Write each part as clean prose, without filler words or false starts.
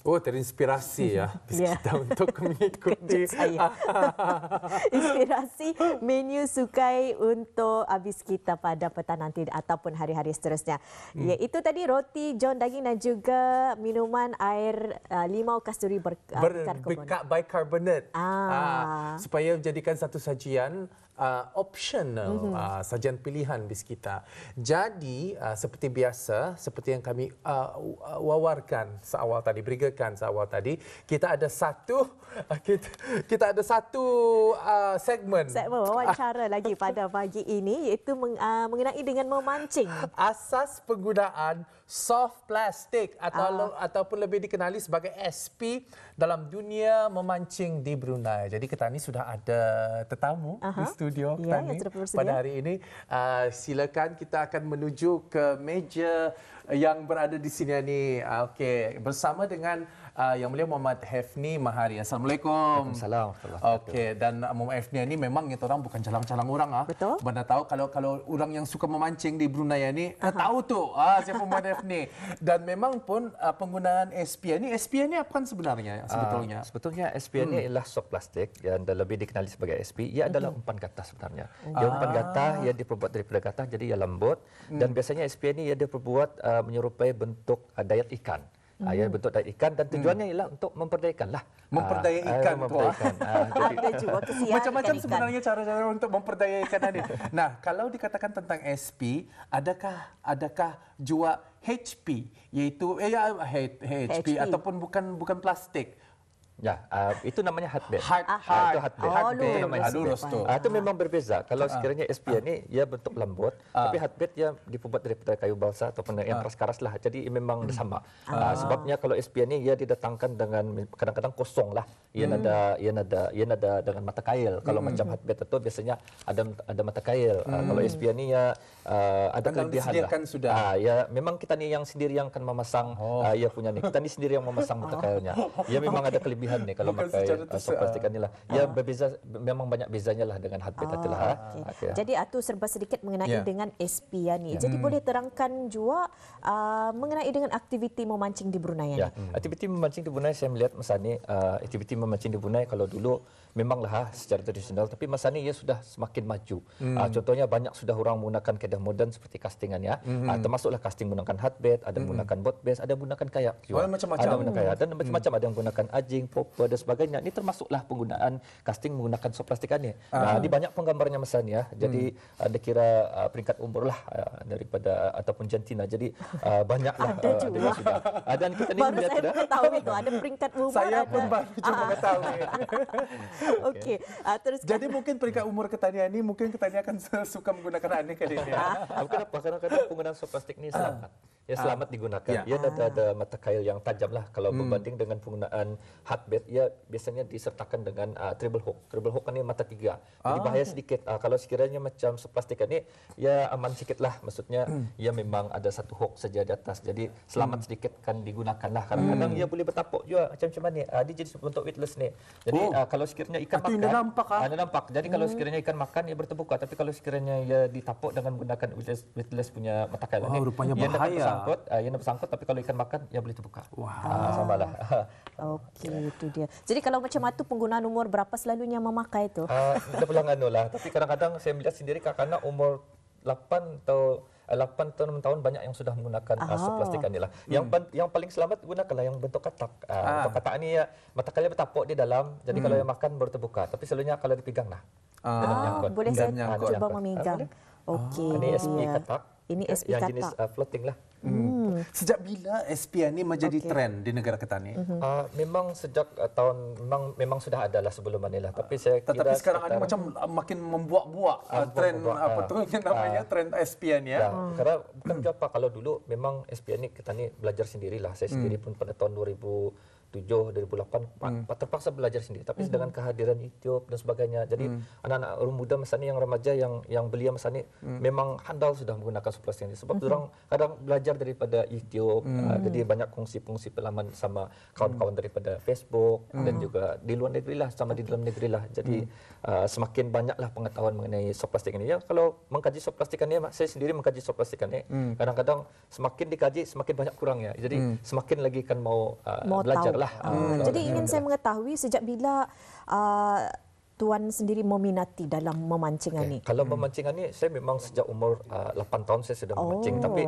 Oh, terinspirasi ya kita untuk mengikuti saya. Inspirasi menu sukai untuk habis kita pada petang nanti ataupun hari-hari seterusnya. Iaitu tadi roti john daging dan juga minuman air limau kasturi bicarbonate. Supaya menjadikan satu sajian optional, sajian pilihan bis kita. Jadi seperti biasa, seperti yang kami wawarkan seawal tadi, kita ada satu segmen wawancara lagi pada pagi ini, iaitu mengenai dengan memancing. Asas penggunaan soft plastik ataupun lebih dikenali sebagai SP dalam dunia memancing di Brunei. Jadi kita ni sudah ada tetamu di studio kita ni pada hari ini. Silakan, kita akan menuju ke meja yang berada di sini ni. Okey, bersama dengan Yang Mulia Muhammad Hefni Mahari. Assalamualaikum. Waalaikumsalam. Okey, dan Muhammad Hefni ni memang kita orang bukan calang-calang orang Betul. Mana tahu kalau orang yang suka memancing di Brunei ni tahu tu siapa Muhammad Hefni. Dan memang pun penggunaan SPN ni apa sebenarnya sebetulnya? Sebetulnya SPN ni ialah soft plastik yang lebih dikenali sebagai SP. Ia adalah umpan gatah sebenarnya. Ia umpan gatah, ia diperbuat daripada gatah, jadi ia lembut. Dan biasanya SPN ni ia diperbuat menyerupai bentuk dayat ikan. Ya, bentuk dayat ikan, dan tujuannya ialah untuk memperdayakan lah. Memperdaya ikan tu. Ada juga kesian Macam-macam ikan. sebenarnya cara-cara untuk memperdaya ikan tadi. Nah, kalau dikatakan tentang SP, adakah jua HP, iaitu HP ataupun bukan plastik? Ya, itu namanya hardbait. Itu hardbait. namanya lurus tu. Itu memang berbeza. Kalau sekiranya SPN ni ia bentuk lembut, tapi hardbait ia dibuat daripada kayu balsa ataupun yang keras-keras lah. Jadi memang sama. Sebabnya kalau SPN ni ia didatangkan dengan kadang-kadang kosong lah. Ia nada dengan mata kail. Kalau macam hardbait itu biasanya ada mata kail. Kalau SPN ni ya ada kelebihan lah. Ya memang kita ni yang sendiri yang akan memasang ia punya ni. Kita ni sendiri yang memasang mata kailnya. Ia memang ada kelebihan ni kalau pakai soft plastik ni lah. Ia berbeza, memang banyak bezanya lah dengan hardbait itulah. Jadi itu serba sedikit mengenai dengan SP ni. Jadi boleh terangkan juga mengenai dengan aktiviti memancing di Brunei ni. Aktiviti memancing di Brunei saya melihat masa ni aktiviti memancing di Brunei kalau dulu memanglah secara tradisional, tapi masa ni ia sudah semakin maju. Contohnya banyak sudah orang menggunakan kaedah moden seperti castingan ya. Termasuklah casting menggunakan hardbait, ada menggunakan boat base, ada menggunakan kayak juga. Macam-macam. Ada menggunakan kayak dan macam-macam, ada yang menggunakan ajing, popper dan sebagainya. Ini termasuklah penggunaan casting menggunakan soft plastik ni. Ini banyak penggambarnya masa ni ya. Jadi ada kira peringkat umur lah daripada ataupun jantina. Jadi banyaklah ada juga. Dan kita ni baru saya tahu itu ada peringkat umur. Saya pun baru cuma tahu. Okey, teruskan. Jadi mungkin peringkat umur Ketania ni mungkin Ketania akan suka menggunakan aneh kali ini. Kenapa? Kadang-kadang penggunaan soft plastik ni selamat. Ya selamat digunakan. Ia ada mata kail yang tajam lah. Kalau berbanding dengan penggunaan hardbait, ia biasanya disertakan dengan treble hook. Treble hook ni mata tiga. Jadi bahaya sedikit. Kalau sekiranya macam soft plastik ni, ia aman sikit lah. Maksudnya ia memang ada satu hook saja di atas. Jadi selamat sedikit kan digunakan lah. Kadang-kadang ia boleh bertapuk juga macam ni. Dia jadi bentuk weightless ni. Jadi kalau sekiranya ikan makan, ada nampak. Jadi kalau sekiranya ikan makan ia berterbuka, tapi kalau sekiranya ia ditapuk dengan menggunakan weightless punya mata kail ni, rupanya ia bahaya. Ia nak bersangkut, tapi kalau ikan makan ia boleh terbuka. Samalah. Okey, itu dia. Jadi kalau macam itu penggunaan umur berapa selalunya memakai itu? Kita pulang lah. Tapi kadang-kadang saya melihat sendiri kanak-kanak umur 8 atau 6 tahun banyak yang sudah menggunakan soft plastik ni lah. Yang paling selamat gunakanlah yang bentuk katak. Bentuk katak ni ya mata kailnya bertapuk di dalam. Jadi kalau yang makan baru terbuka. Tapi selalunya kalau dipegang lah. Boleh saya cuba memegang. Okey. Ini SP katak. Ini SP yang katak. jenis floating lah. Sejak bila SPN ni menjadi trend di negara kita ni? Memang sejak tahun memang sudah ada lah sebelum ni lah. Tapi saya kira tetapi sekarang ini macam makin membuak-buak trend apa tu yang namanya trend SPN ya. Karena bukan apa kalau dulu memang SPN ni kita ni belajar sendirilah. Saya sendiri pun pada tahun 2000 2008 terpaksa belajar sendiri. Tapi dengan kehadiran YouTube dan sebagainya, jadi anak-anak orang muda masa ni yang remaja yang belia masa ni memang handal sudah menggunakan soft plastik ini. Sebab orang kadang belajar daripada YouTube, jadi banyak kongsi-kongsi pengalaman sama kawan-kawan daripada Facebook dan juga di luar negeri lah sama di dalam negeri lah. Jadi semakin banyaklah pengetahuan mengenai soft plastik ini. Ya, kalau mengkaji soft plastik ini, saya sendiri mengkaji soft plastik ini, kadang-kadang semakin dikaji semakin banyak kurangnya. Jadi semakin lagi kan mau belajar lah. Jadi ingin saya mengetahui sejak bila Tuan sendiri meminati dalam memancingan ni? Kalau memancingan ni, saya memang sejak umur 8 tahun saya sudah memancing. Tapi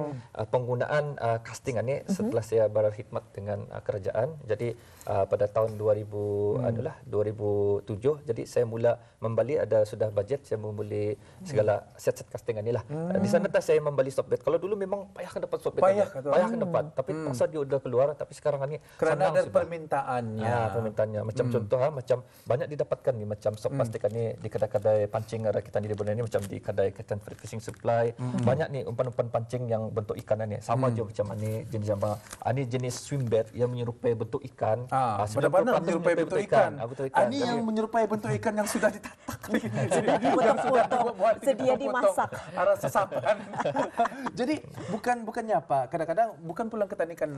penggunaan casting ni setelah saya berkhidmat dengan kerajaan, jadi pada tahun 2007, jadi saya mula membeli, sudah bajet, saya membeli segala set-set casting ni lah. Di sana saya membeli softbed. Kalau dulu memang payah kan dapat softbed. Payah kan dapat. Tapi masa dia udah keluar, tapi sekarang ni kerana ada permintaannya. Permintaannya. Macam contoh, macam banyak didapatkan ni, macam soft plastik ni di kedai-kedai pancing kita di Brunei ni, macam di kedai Captain Fishing Supply. Banyak ni umpan-umpan pancing yang bentuk ikan ni. Sama je macam ni jenis apa. Ini jenis swim bait yang menyerupai bentuk ikan. Benar-benar menyerupai bentuk ikan. Ini yang menyerupai bentuk ikan yang sudah ditatak. Sudah dipotong-potong, sedia dimasak. Arah sesapan. Jadi bukannya apa? Kadang-kadang bukan pulang ketani kan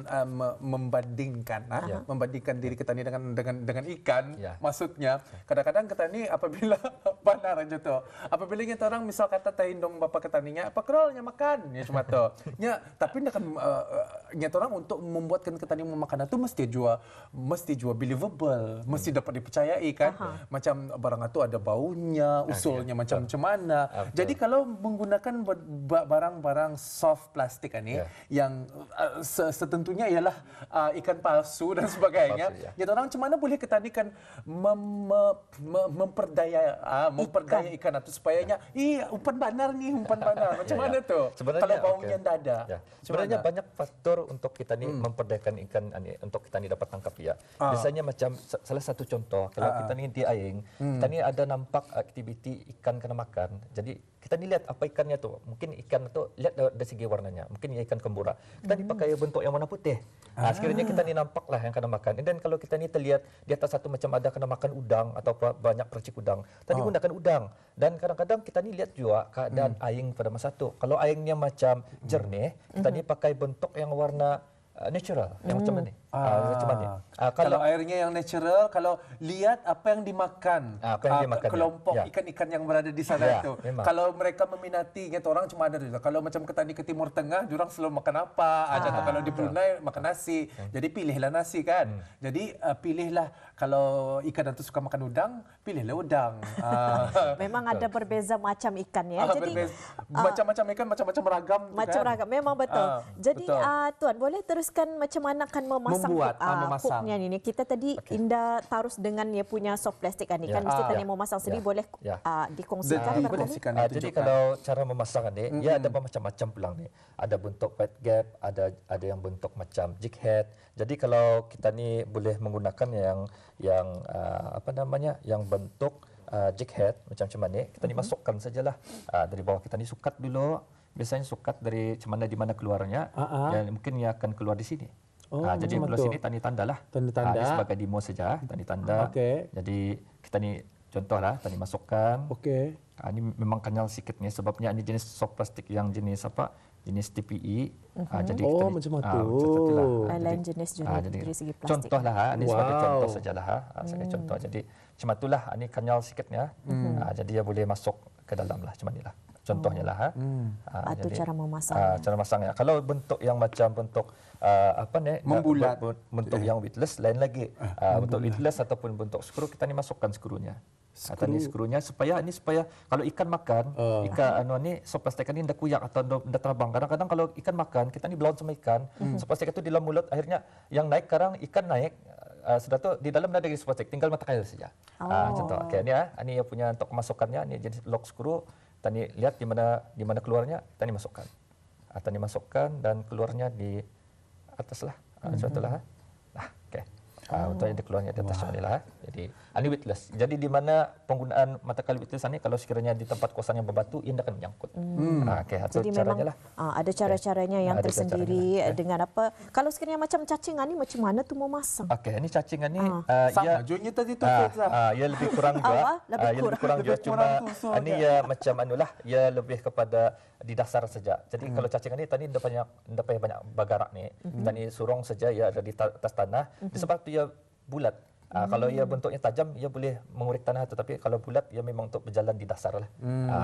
membandingkan diri ketani dengan ikan. Maksudnya kadang-kadang ketani apabila benar aja tu. Apabila kita orang misal kata tahindong bapa ketaninya, apa kerolnya makan ya cuma tu. Ya, tapi nak kita orang untuk membuatkan ketani memakan itu mesti jua believable, mesti dapat dipercayai kan. Macam barang itu ada baunya, usulnya macam mana. Jadi kalau menggunakan barang-barang soft plastik ni yang setentunya ialah ikan palsu dan sebagainya. Kita orang macam mana boleh ketanikan memperdaya ikan itu supayanya umpan banar macam mana tu kalau baunya tidak ada. Sebenarnya banyak faktor untuk kita ni memperdayakan ikan ni, untuk kita ni dapat tangkap ya. Biasanya macam salah satu contoh, kalau kita ni di Aing, kita ni ada nampak aktiviti ikan kena makan. Jadi kita ni lihat apa ikannya tu. Mungkin ikan tu lihat dari segi warnanya. Mungkin ia ikan kembura. Kita ni pakai bentuk yang warna putih. Sekiranya kita ni nampaklah yang kena makan. Dan kalau kita ni terlihat di atas satu macam ada kena makan udang atau banyak percik udang. Tadi gunakan udang. Dan kadang-kadang kita ni lihat juga keadaan aing pada masa tu. Kalau aingnya macam jernih, kita ni pakai bentuk yang warna natural, yang macam ni. Macam ni. Kalau airnya yang natural, kalau lihat apa yang dimakan, kelompok ikan-ikan yang berada di sana itu. Kalau mereka meminati, kita orang cuma ada. Kalau macam ketani ke Timur Tengah, jurang selalu makan apa? Kalau di Brunei makan nasi. Jadi pilihlah nasi kan. Jadi pilihlah kalau ikan itu suka makan udang, pilihlah udang. Memang ada berbeza macam ikan ya. Jadi macam-macam ikan, macam-macam ragam. Macam ragam, memang betul. Jadi Tuan boleh teruskan macam mana akan memasang hooknya ni. Kita tadi Indah tarus dengan dia punya soft plastik ni kan mesti tadi memasang sendiri, boleh dikongsikan barangkali. Jadi kalau cara memasang ni ia ada macam-macam pulang ni. Ada bentuk wide gap, ada yang bentuk macam jig head. Jadi kalau kita ni boleh menggunakan yang apa namanya, yang bentuk jig head macam ni, kita ni masukkan sajalah dari bawah. Kita ni sukat dulu. Biasanya sukat dari di mana keluarnya, dan mungkin ia akan keluar di sini. Jadi belah sini tani tanda lah. Ini sebagai demo saja, tani tanda. Jadi kita ni contohlah, tani masukkan. Ini memang kenyal sikit ni, sebabnya ini jenis soft plastik yang jenis apa? Jenis TPE. Jadi kita ni, macam tu. Lain jenis juga dari segi plastik. Contohlah, ini sebagai contoh sajalah. Sebagai contoh. Jadi macam itulah, ini kenyal sikitnya. Jadi dia boleh masuk ke dalam lah, macam inilah. Contohnya lah. Itu cara memasang. Cara masangnya. Kalau bentuk yang macam bentuk apa ni, membulat, bentuk yang weightless lain lagi. Bentuk weightless ataupun bentuk skru, kita ni masukkan skrunya. Tadi skrunya supaya kalau ikan makan, ikan ni soft plastik ni ndak kuyak atau ndak terbang. Kadang-kadang kalau ikan makan, kita ni belawan sama ikan, soft plastik itu di dalam mulut, akhirnya yang naik sekarang ikan naik. Sudah tu di dalam ada soft plastik, tinggal mata kail saja. Contoh. Okey, ni ini yang punya untuk kemasukannya, ni jenis lock screw. Tani lihat di mana keluarnya, tani masukkan. Tani masukkan dan keluarnya di atas lah. Contohlah. Okey. Untuk yang dikeluarnya di atas ni lah. Jadi ini weightless. Jadi di mana penggunaan mata kail weightless ni kalau sekiranya di tempat kawasan yang berbatu ia akan menyangkut. Okey, itu Jadi caranya memang lah. ada cara-caranya yang Ada tersendiri cara-caranya. dengan apa. Kalau sekiranya macam cacingan ni macam mana tu mau masang? Okey, ini cacingan ni Sama junya tadi tu Fiza. ia lebih kurang juga. Awak lebih Ia lebih kurang juga Lebih cuma kurang tu, so ini ya macam anulah, ia lebih kepada di dasar saja. Jadi kalau cacingan ni tadi dia banyak bagarak ni. Tadi surong saja ia ada di atas tanah. Disebab tu ia bulat. Kalau ia bentuknya tajam, ia boleh mengurik tanah, tetapi kalau bulat, ia memang untuk berjalan di dasar lah.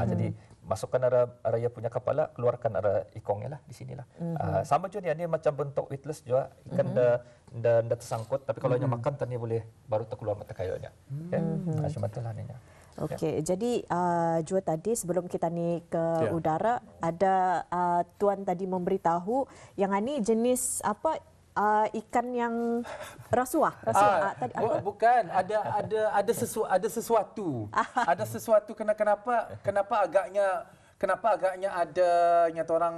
Jadi masukkan arah ia punya kepala, keluarkan arah ikongnya lah di sinilah. Sama juga ni macam bentuk weightless juga, ikan dah tersangkut, tapi kalau ia makan tadi boleh baru terkeluar mata kailnya. Okay? Macam itulah ni. Okey, jadi Jua tadi sebelum kita ni ke udara, ada Tuan tadi memberitahu yang ini jenis apa? Ikan yang rasuah tadi apa? Bukan, ada sesuatu. Ada sesuatu kenapa agaknya ada nyata orang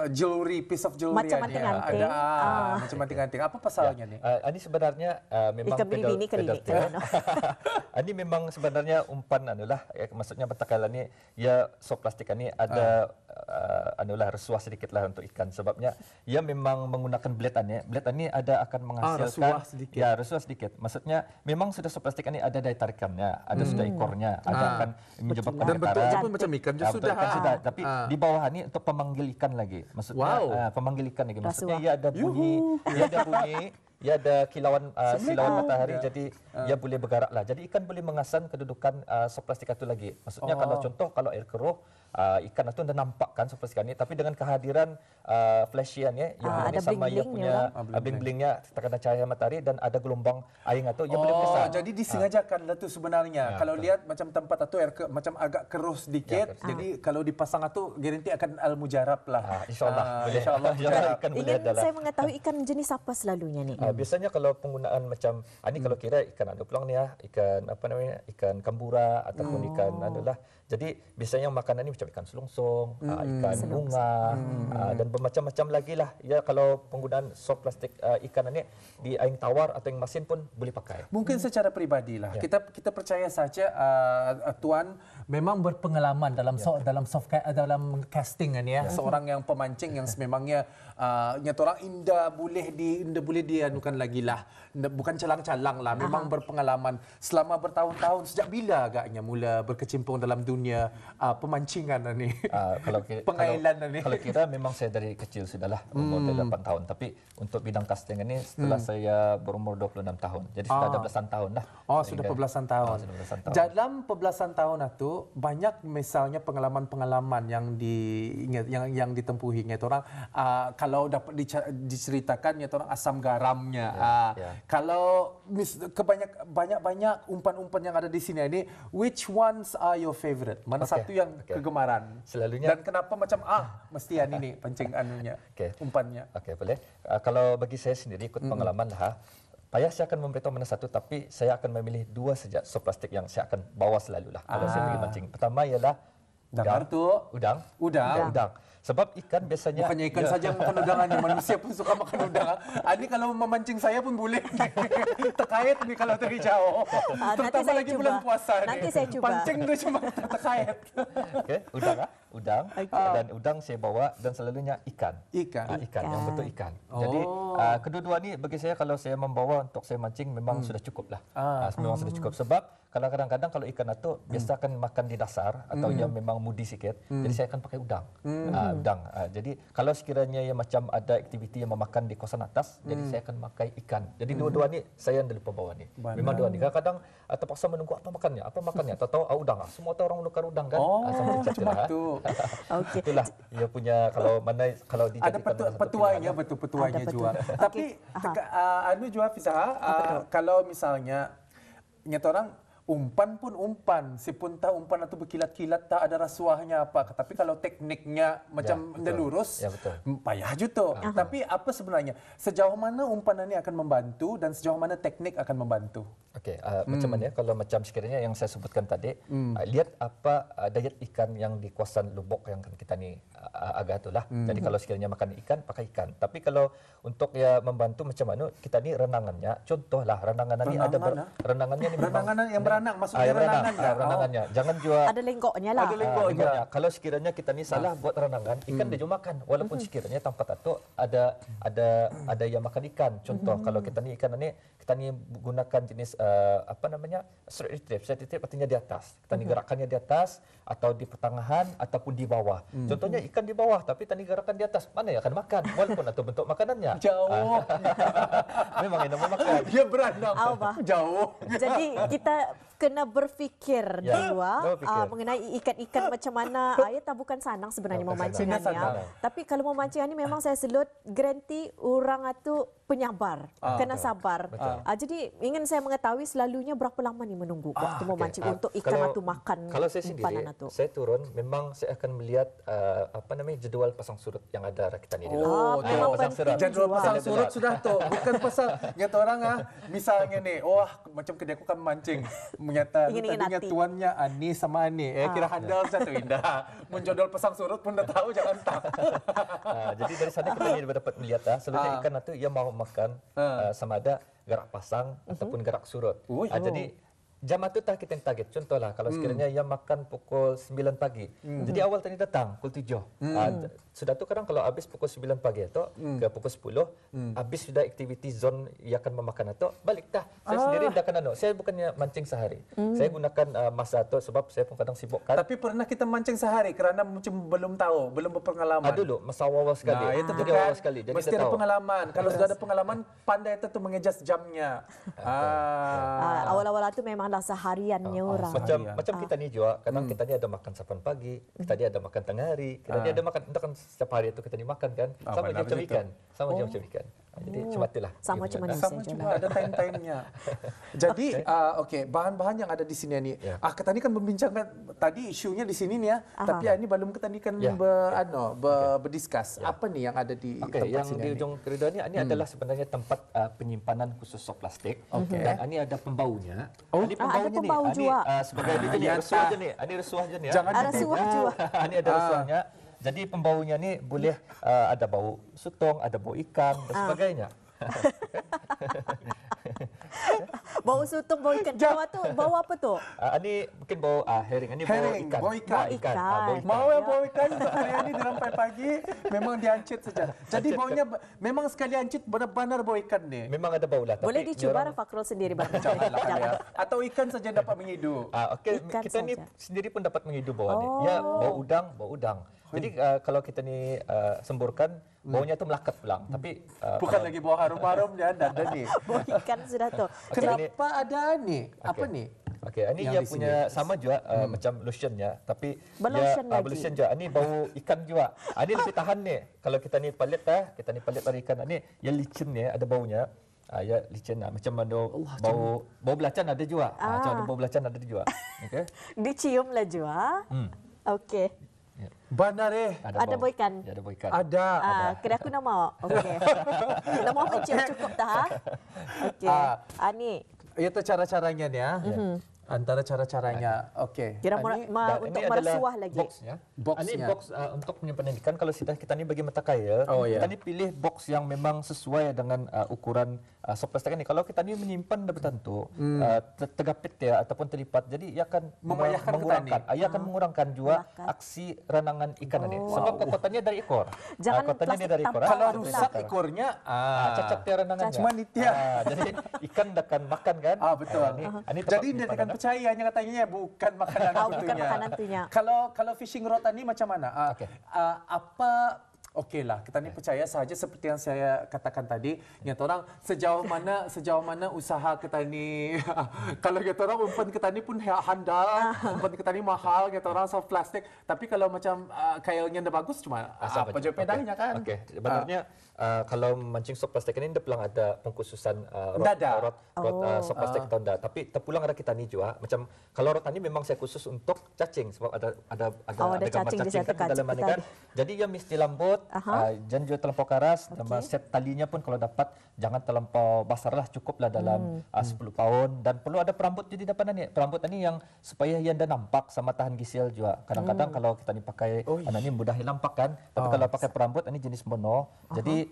jewelry, piece of jewelry Macam anting-anting. Ada macam anting-anting. Apa pasalnya ni? Ini sebenarnya memang ikan bini ke ini. Ini memang sebenarnya umpan anulah, maksudnya mata kail ni ya sop plastik ni ada anulah rasuah sedikitlah untuk ikan, sebabnya ia memang menggunakan blade ni ada akan menghasilkan rasuah sedikit. Maksudnya memang sudah sop plastik ni ada daya tarikannya, ada sudah ekornya, ada akan menyebabkan Dan getaran. bentuknya pun macam ikan Bentuk ikan sudah, tapi di bawah ni untuk pemanggil ikan lagi. Maksudnya pemanggil ikan lagi. Maksudnya ia ada bunyi, ia ada kilauan silauan matahari, jadi ia boleh bergerak lah. Jadi ikan boleh mengasan kedudukan sop plastik itu lagi. Maksudnya kalau air keruh, ikan itu dah nampak kan sop plastik ni, tapi dengan kehadiran flashiannya, yang boleh sama ia punya bling-blingnya terkena cahaya matahari dan ada gelombang air itu, ia boleh besar. Jadi disengajakanlah tu sebenarnya. Kalau lihat macam tempat itu air macam agak keruh sedikit, jadi kalau dipasang itu garanti akan al-mujarab lah. InsyaAllah. InsyaAllah. Ikan boleh Ingin adalah. saya mengetahui ikan jenis apa selalunya ni? Biasanya kalau penggunaan macam ini kalau kira ikan ada pulang ni ikan apa namanya, ikan kambura ataupun ikan anulah. Jadi biasanya makanan ni macam ikan selongsong, ikan bunga dan bermacam-macam lagi lah. Ya kalau penggunaan sop plastik ikan ni di air tawar atau yang masin pun boleh pakai. Mungkin secara pribadilah kita percaya saja Tuan memang berpengalaman dalam dalam casting ni ya. Seorang yang pemancing yang sememangnya nyata orang indah boleh dianukan lagi lah. Bukan calang-calang lah, memang berpengalaman selama bertahun-tahun. Sejak bila agaknya mula berkecimpung dalam dunia pemancingan ni? Pengailan ni. Kalau kira memang saya dari kecil sudahlah, umur 8 tahun. Tapi untuk bidang casting ini setelah saya berumur 26 tahun. Jadi sudah ada belasan tahun dah. Sudah pembelasan tahun. Dalam pembelasan tahun itu banyak misalnya pengalaman-pengalaman yang ditempuhi orang kalau dapat diceritakan orang asam garamnya. Kalau banyak umpan-umpan yang ada di sini ini, which ones are your favorite? Mana satu yang kegemaran? Selalunya dan kenapa macam mesti ini pancing anunya, umpannya. Okey, boleh. Kalau bagi saya sendiri ikut pengalaman lah. Payah saya akan memberitahu mana satu, tapi saya akan memilih 2 saja sop plastik yang saya akan bawa selalulah kalau saya pergi mancing. Pertama ialah udang. Sebab ikan biasanya bukannya ikan saja makan udangannya, manusia pun suka makan udang. Ini kalau memancing saya pun boleh. Terkait ni kalau dari jauh. Terutama lagi cuba. bulan puasa ni. Nanti saya cuba. Pancing tu cuma terkait. Okey, udang. Dan udang saya bawa dan selalunya ikan. Ikan yang bentuk ikan. Jadi kedua-dua ni bagi saya kalau saya membawa untuk saya mancing memang sudah cukup lah. Memang sudah cukup sebab kalau kadang-kadang kalau ikan itu biasa akan makan di dasar atau yang memang mudi sikit, jadi saya akan pakai udang. Jadi kalau sekiranya yang macam ada aktiviti yang memakan di kawasan atas, jadi saya akan pakai ikan. Jadi dua-dua ni saya yang lupa bawa ni. Memang dua ni. Kadang-kadang terpaksa menunggu apa makannya. Tahu udang. Semua orang menukar udang kan. Cuma tu. Okey. Itulah dia punya kalau ada petuainya, betul petuainya juga. Tapi anu juga Fiza, kalau misalnya nyata orang umpan pun umpan. Si pun tahu umpan itu berkilat-kilat tak ada rasuahnya apa. Tapi kalau tekniknya macam lurus, payah juto. Tapi apa sebenarnya? Sejauh mana umpan ini akan membantu dan sejauh mana teknik akan membantu? Okey, macam mana kalau macam sekiranya yang saya sebutkan tadi, lihat apa diet ikan yang di kawasan Lubuk yang kita ni agak itulah. Jadi kalau sekiranya makan ikan, pakai ikan. Tapi kalau untuk ya membantu macam mana, kita ni renangannya, contohlah renangan ni ada renangannya ni renangan yang beranang, maksudnya renangan. Renangannya. Jangan juga ada lenggoknya lah. Ada lenggoknya. Kalau sekiranya kita ni salah buat renangan, ikan dia juga makan. Walaupun sekiranya tanpa tato ada yang makan ikan. Contoh kalau kita ni ikan ni kita ni gunakan jenis apa namanya? Straight retrieve. Straight retrieve artinya di atas. Kita ni gerakannya di atas atau di pertengahan ataupun di bawah. Contohnya ikan di bawah tapi tani gerakan di atas. Mana yang akan makan? Walaupun atau bentuk makanannya. Jauh. Memang yang mau makan. Dia beranang. Jauh. Jadi kita kena berfikir dua mengenai ikan-ikan macam mana. Tak bukan senang sebenarnya memancingannya. Tapi kalau memancing ni memang saya selut garanti orang itu penyabar, kena sabar. Jadi ingin saya mengetahui selalunya berapa lama ni menunggu waktu memancing untuk ikan itu makan. Kalau saya sendiri, saya turun memang saya akan melihat apa namanya jadual pasang surut yang ada kita ni. Memang penting jadual pasang surut sudah tu. Bukan pasal kata orang misalnya ni, macam kedai aku kan memancing. Menyata tadinya tuannya Ani sama Ani. Kira handal satu indah. Menjodol pasang surut pun dah tahu jangan tak. Jadi dari sana kita ni dapat melihat seluruhnya ikan itu ia mau makan sama ada gerak pasang ataupun gerak surut. Jadi jam itu tak kita yang target. Contohlah kalau sekiranya ia makan pukul 9 pagi. Jadi awal tadi datang pukul 7. Sudah tu kadang kalau habis pukul 9 pagi atau ke pukul 10, habis sudah aktiviti zone ia akan memakan atau balik dah. Saya sendiri dah kena saya bukannya mancing sehari. Saya gunakan masa tu sebab saya pun kadang sibuk kan. Tapi pernah kita mancing sehari kerana macam belum tahu, belum berpengalaman. Dulu masa awal sekali. Itu jadi awal sekali. Jadi mesti ada pengalaman. Kalau sudah ada pengalaman, pandai itu mengejas jamnya. Awal-awal itu memanglah sehariannya orang. Macam kita ni juga, kadang kita ni ada makan 8 pagi, kita ni ada makan tengah hari, kita ni ada makan setiap hari itu kita ni makan kan. Sama je macam ikan. Sama je macam ikan. Jadi cuma itulah. Sama macam manusia. Sama juga ada time-timenya. Jadi okey, bahan-bahan yang ada di sini ni. Kita ni kan membincangkan tadi isunya di sini ni tapi ini belum kita ni kan berdiskus. Apa ni yang ada di tempat yang sini? Di ujung koridor ni adalah sebenarnya tempat penyimpanan khusus soft plastik. Dan ini ada pembaunya. Ini pembaunya pembau ni. juga. Sebagai ini resuah je ni. Ini resuah je ni. Jangan resuah juga. Ini ada resuahnya. Jadi pembaunya ni boleh ada bau sutong, ada bau ikan dan sebagainya. Bau sutong, bau ikan. Jawa tu bau apa tu? Ini mungkin bau herring. Ini bau ikan. Bau ikan. Mau bau ikan hari ini dalam pagi memang diancit saja. Jadi baunya memang sekali ancit benar-benar bau ikan ni. Memang ada bau lah. Boleh dicuba Fakrul sendiri atau ikan saja dapat menghidu. Kita ni sendiri pun dapat menghidu bau ni. Ya, bau udang. Jadi kalau kita ni semburkan, baunya tu melekat pulang. Tapi bukan lagi bau harum-harum dia ada ni. Bau ikan sudah tu. Kenapa ada ni? Apa ni? Okey, ini dia punya sama juga macam lotionnya, tapi lotion juga. Ini bau ikan juga. Ini lebih tahan ni. Kalau kita ni palit dari ikan ni, yang licin ni ada baunya. Ya licin macam bau belacan ada juga. Macam bau belacan ada juga. Okey. Dicium lah juga. Okey. Benar ada bau ikan. Ada bau ikan. Ada. Kira aku nama. Okey. Nama mencium cukup dah. Okey. Ni. Itu cara-caranya ni Antara cara-caranya. Okey. Kira untuk merasuah lagi. Ini box untuk penyimpanan ikan. Kalau kita ni bagi mata kail, kita ni pilih box yang memang sesuai dengan ukuran soft plastik ni. Kalau kita ni menyimpan dah bertentu, tergapit ya ataupun terlipat, jadi ia akan mengurangkan juga aksi renangan ikan ini. Sebab kokotannya dari ekor. Kokotannya dari ekor. Kalau rusak ekornya, cacat dia renangannya. Cuma nitia. Jadi ikan akan makan kan? Betul. Jadi dia akan percaya hanya katanya bukan makanan bukan makanan tunya. Kalau fishing rod ni macam mana? okeylah. Kita ni percaya sahaja seperti yang saya katakan tadi, yang orang sejauh mana usaha kita ni kalau kita orang umpan kita ni pun handal, umpan kita ni mahal, kita orang soft plastik. Tapi kalau macam kailnya dah bagus cuma apa je pedangnya kan. Okey. Sebenarnya kalau mancing soft plastik ini dia pulang ada pengkhususan rod soft plastik atau enggak. Tapi terpulang ada kita ni juga. Macam kalau rod ni memang saya khusus untuk cacing sebab ada gambar cacing kan dalam ni kan. Jadi dia mesti lembut, jangan juga terlampau keras. Nama set talinya pun kalau dapat jangan terlampau besar lah, cukuplah dalam 10 pound dan perlu ada perambut jadi depan ni. Perambut ni yang supaya yang dah nampak sama tahan gisil juga. Kadang-kadang kalau kita ni pakai anak ni mudah nampak kan. Tapi kalau pakai perambut ini jenis mono. Jadi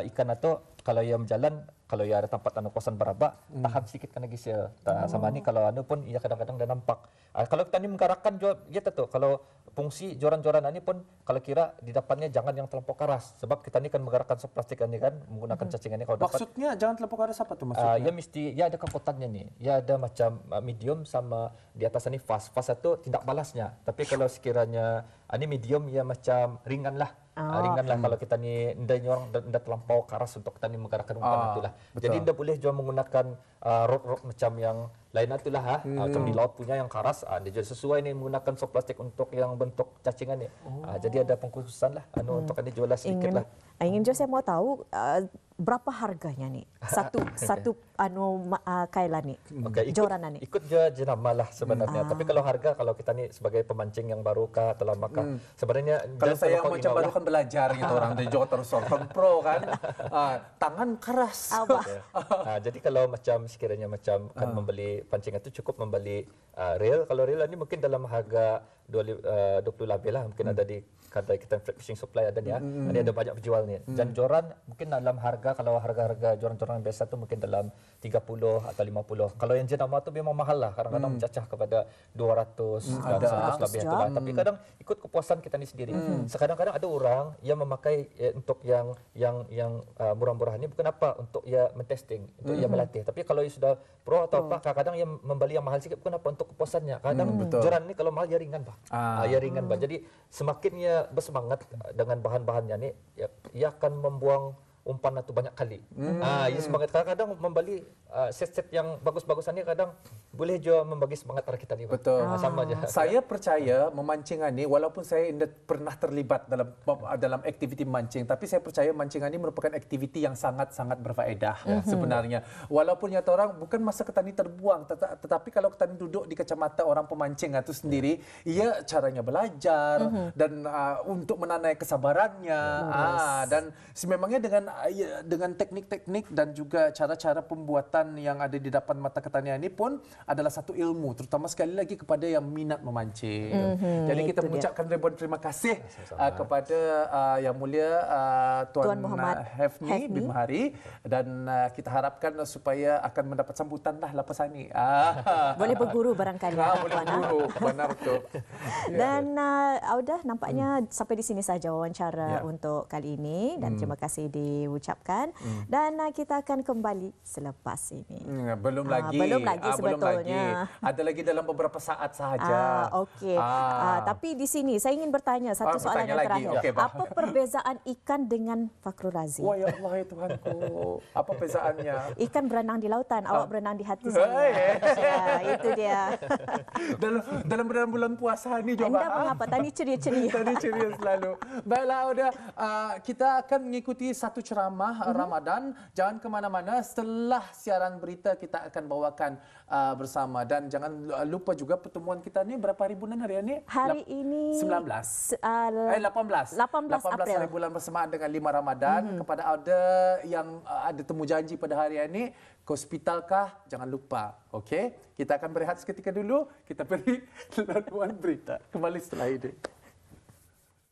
ikan itu kalau ia berjalan, kalau ia ada tempat kawasan berabak, tahan sedikit kena gisil. Sama ni kalau pun ia kadang-kadang dah nampak. Kalau kita ni menggerakkan dia tu, kalau fungsi joran-joran ini pun kalau kira di depannya jangan yang terlampau keras sebab kita ni kan menggerakkan soft plastik ni kan menggunakan cacing ini kalau dapat. Maksudnya jangan terlampau keras apa tu maksudnya? Ya mesti ya ada kekuatannya ni. Ya ada macam medium sama di atas ni fast. Fast itu tindak balasnya. Tapi kalau sekiranya ini medium ya macam ringan lah. Ringan lah kalau kita ni ndak terlampau keras untuk kita ni menggerakkan umpan itulah. Jadi ndak boleh juga menggunakan rod macam yang lain itulah macam di laut punya yang keras dia jadi sesuai ni menggunakan soft plastik untuk yang bentuk cacingan ni. Jadi ada pengkhususan lah untuk ini jual sedikit lah. Ingin je saya mau tahu berapa harganya ni? Satu kailan ni. Joranan ni. Ikut je jenama lah sebenarnya. Tapi kalau harga kalau kita ni sebagai pemancing yang baru kah telah maka sebenarnya kalau saya yang macam baru kan belajar gitu orang dari Johor terus pro kan. Tangan keras. Jadi kalau macam sekiranya macam kan membeli pancingan itu cukup membeli reel. Kalau reel ni mungkin dalam harga 20 lebih lah mungkin ada di kedai kita fishing supply ada ni ya. Ini ada banyak penjual ni. Dan joran mungkin dalam harga kalau harga-harga joran-joran biasa tu mungkin dalam 30 atau 50. Kalau yang jenama tu memang mahal lah. Kadang-kadang mencacah kepada 200 dan 100 lebih itulah. Tapi kadang ikut kepuasan kita ni sendiri. Kadang-kadang ada orang yang memakai untuk yang murah-murah ni bukan apa untuk ia mentesting, untuk ia melatih. Tapi kalau ia sudah pro atau apa kadang-kadang ia membeli yang mahal sikit bukan apa untuk kepuasannya. Kadang joran ni kalau mahal ia ringan bah. Ia ringan bah. Jadi semakin ia bersemangat dengan bahan-bahannya ni ia akan membuang umpan itu banyak kali. Ia semangat kadang-kadang membeli set-set yang bagus-bagus ni kadang boleh juga membagi semangat para kita ni. Betul. Sama aja. Saya percaya memancingan ni walaupun saya tidak pernah terlibat dalam aktiviti memancing tapi saya percaya mancingan ni merupakan aktiviti yang sangat-sangat berfaedah sebenarnya. Walaupun nyata orang bukan masa kita ni terbuang tetapi kalau kita ni duduk di kacamata orang pemancing itu sendiri ia caranya belajar dan untuk menanai kesabarannya dan sememangnya dengan teknik-teknik dan juga cara-cara pembuatan yang ada di depan mata ketanian ini pun adalah satu ilmu terutama sekali lagi kepada yang minat memancing. Jadi kita mengucapkan ribuan terima kasih kepada Yang Mulia Tuan Muhammad Hefni bin Mahari dan kita harapkan supaya akan mendapat sambutan lah lepas ini. Boleh berguru barangkali. Boleh berguru, benar tu. Dan Audah nampaknya sampai di sini saja wawancara untuk kali ini dan terima kasih diucapkan dan kita akan kembali selepas ini. Belum lagi sebetulnya. Ada lagi dalam beberapa saat sahaja. Okey. Tapi di sini saya ingin bertanya satu soalan yang terakhir. Okay, apa perbezaan ikan dengan Fakhrul Razi? Wah ya Allah ya Tuhanku. Apa perbezaannya? Ikan berenang di lautan, awak berenang di hati saya. Itu dia. dalam bulan puasa ni juga. Anda mengapa tadi ceria-ceria? Tadi ceria selalu. Baiklah Audah, kita akan mengikuti satu ceramah Ramadan. Jangan ke mana-mana, setelah siaran berita kita akan bawakan bersama dan jangan lupa juga pertemuan kita ni berapa hari bulan hari ini? Hari ini 18 hari bulan bersamaan dengan 5 Ramadan. Kepada Audah yang ada temu janji pada hari ini ke hospital kah? Jangan lupa. Okey, kita akan berehat seketika dulu. Kita beri laluan berita. Kembali setelah ini.